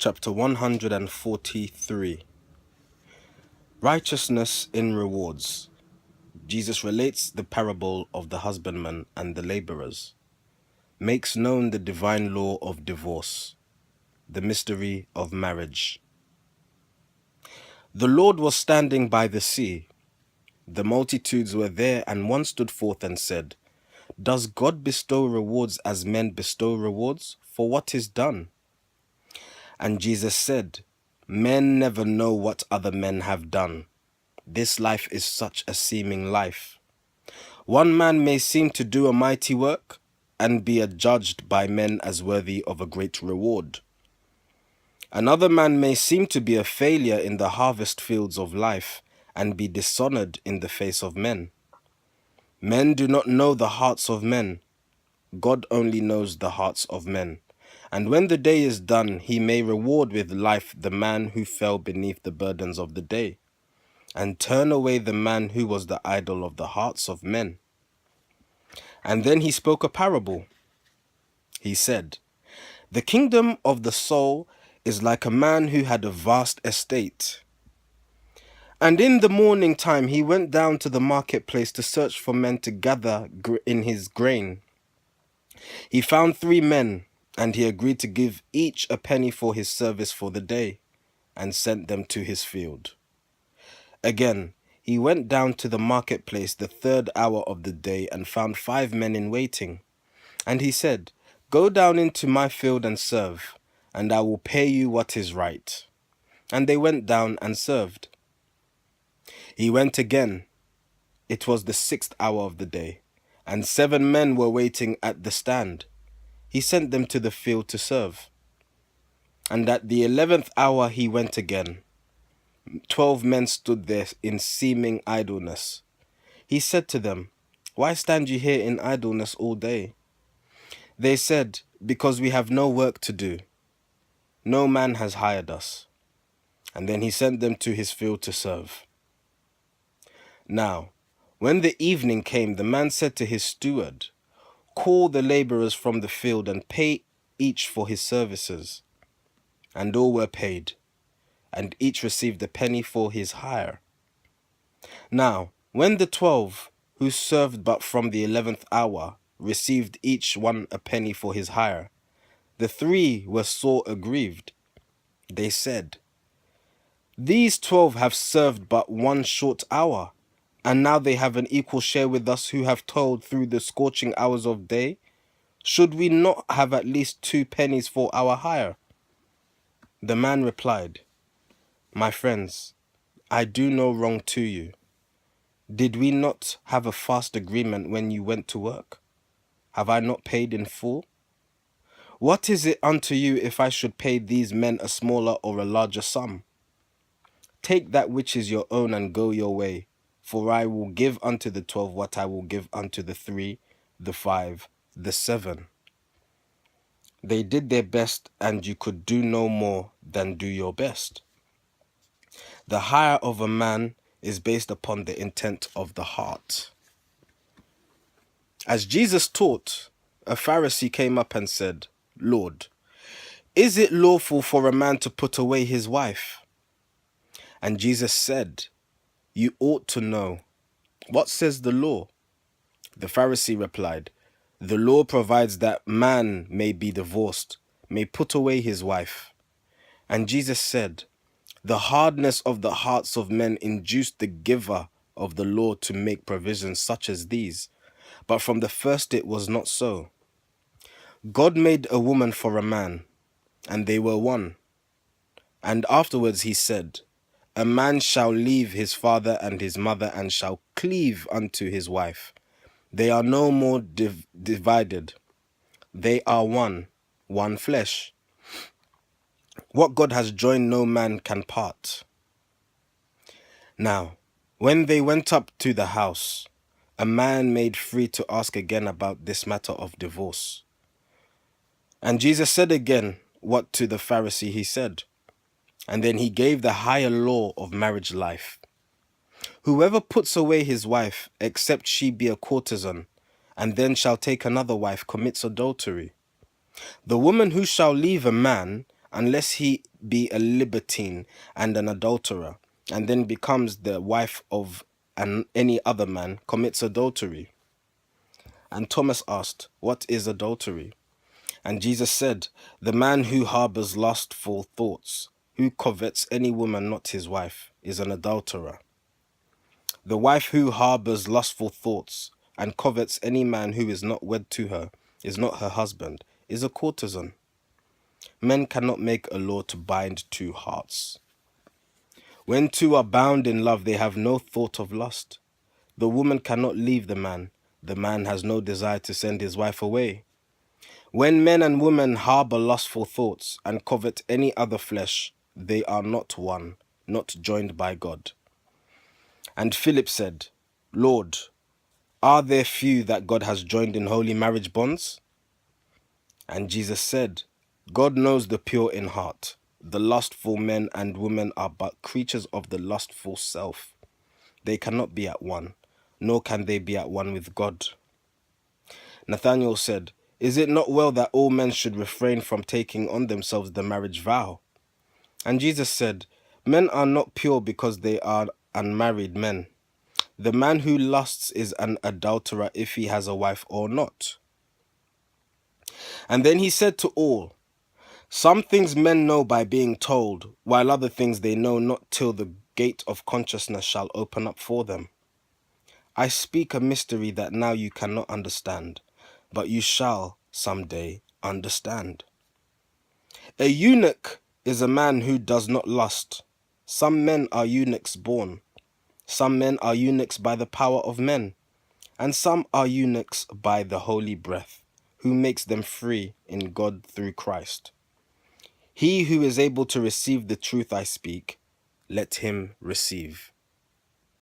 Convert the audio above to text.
Chapter 143. Righteousness in rewards. Jesus relates the parable of the husbandman and the laborers, makes known the divine law of divorce, the mystery of marriage. The Lord was standing by the sea. The multitudes were there, and one stood forth and said, "Does God bestow rewards as men bestow rewards for what is done?" And Jesus said, "Men never know what other men have done. This life is such a seeming life. One man may seem to do a mighty work and be adjudged by men as worthy of a great reward. Another man may seem to be a failure in the harvest fields of life and be dishonored in the face of men. Men do not know the hearts of men. God only knows the hearts of men. And when the day is done, he may reward with life the man who fell beneath the burdens of the day, and turn away the man who was the idol of the hearts of men." And then he spoke a parable. He said, "The kingdom of the soul is like a man who had a vast estate. And in the morning time he went down to the marketplace to search for men to gather in his grain. He found 3 men, and he agreed to give each a penny for his service for the day, and sent them to his field. Again, he went down to the marketplace the 3rd hour of the day and found 5 men in waiting. And he said, 'Go down into my field and serve, and I will pay you what is right.' And they went down and served. He went again. It was the 6th hour of the day, and 7 men were waiting at the stand. He sent them to the field to serve. And at the 11th hour he went again. 12 men stood there in seeming idleness. He said to them, 'Why stand you here in idleness all day?' They said, 'Because we have no work to do. No man has hired us.' And then he sent them to his field to serve. Now, when the evening came, the man said to his steward, 'Call the laborers from the field and pay each for his services.' And all were paid, and each received a penny for his hire. Now, when the 12, who served but from the 11th hour, received each one a penny for his hire, the 3 were sore aggrieved. They said, 'These 12 have served but 1 short hour, and now they have an equal share with us who have toiled through the scorching hours of day. Should we not have at least 2 pennies for our hire?' The man replied, 'My friends, I do no wrong to you. Did we not have a fast agreement when you went to work? Have I not paid in full? What is it unto you if I should pay these men a smaller or a larger sum? Take that which is your own and go your way, for I will give unto the 12 what I will give unto the 3, the 5, the 7. They did their best, and you could do no more than do your best. The hire of a man is based upon the intent of the heart." As Jesus taught, a Pharisee came up and said, "Lord, is it lawful for a man to put away his wife?" And Jesus said, "You ought to know. What says the law?" The Pharisee replied, "The law provides that man may be divorced, may put away his wife." And Jesus said, "The hardness of the hearts of men induced the giver of the law to make provisions such as these, but from the first it was not so. God made a woman for a man, and they were one. And afterwards he said, 'A man shall leave his father and his mother and shall cleave unto his wife. They are no more divided. They are one flesh. What God has joined no man can part.' Now, when they went up to the house, a man made free to ask again about this matter of divorce. And Jesus said again what to the Pharisee he said, and then he gave the higher law of marriage life. 'Whoever puts away his wife, except she be a courtesan, and then shall take another wife, commits adultery. The woman who shall leave a man unless he be a libertine and an adulterer, and then becomes the wife of any other man, commits adultery. And Thomas asked, What is adultery? And Jesus said, The man who harbors lustful thoughts, who covets any woman not his wife, is an adulterer. The wife who harbors lustful thoughts and covets any man who is not wed to her, is not her husband, is a courtesan. Men cannot make a law to bind two hearts. When two are bound in love, they have no thought of lust. The woman cannot leave the man has no desire to send his wife away. When men and women harbor lustful thoughts and covet any other flesh, they are not one, not joined by God. And Philip said, Lord, are there few that God has joined in holy marriage bonds? And Jesus said, God knows the pure in heart. The lustful men and women are but creatures of the lustful self. They cannot be at one, nor can they be at one with God. Nathanael said, Is it not well that all men should refrain from taking on themselves the marriage vow? And Jesus said, Men are not pure because they are unmarried men. The man who lusts is an adulterer if he has a wife or not. And then he said to all, Some things men know by being told, while other things they know not till the gate of consciousness shall open up for them. I speak a mystery that now you cannot understand, but you shall some day understand. A eunuch is a man who does not lust. Some men are eunuchs born. Some men are eunuchs by the power of men, and some are eunuchs by the holy breath, who makes them free in God through Christ. He who is able to receive the truth I speak, let him receive.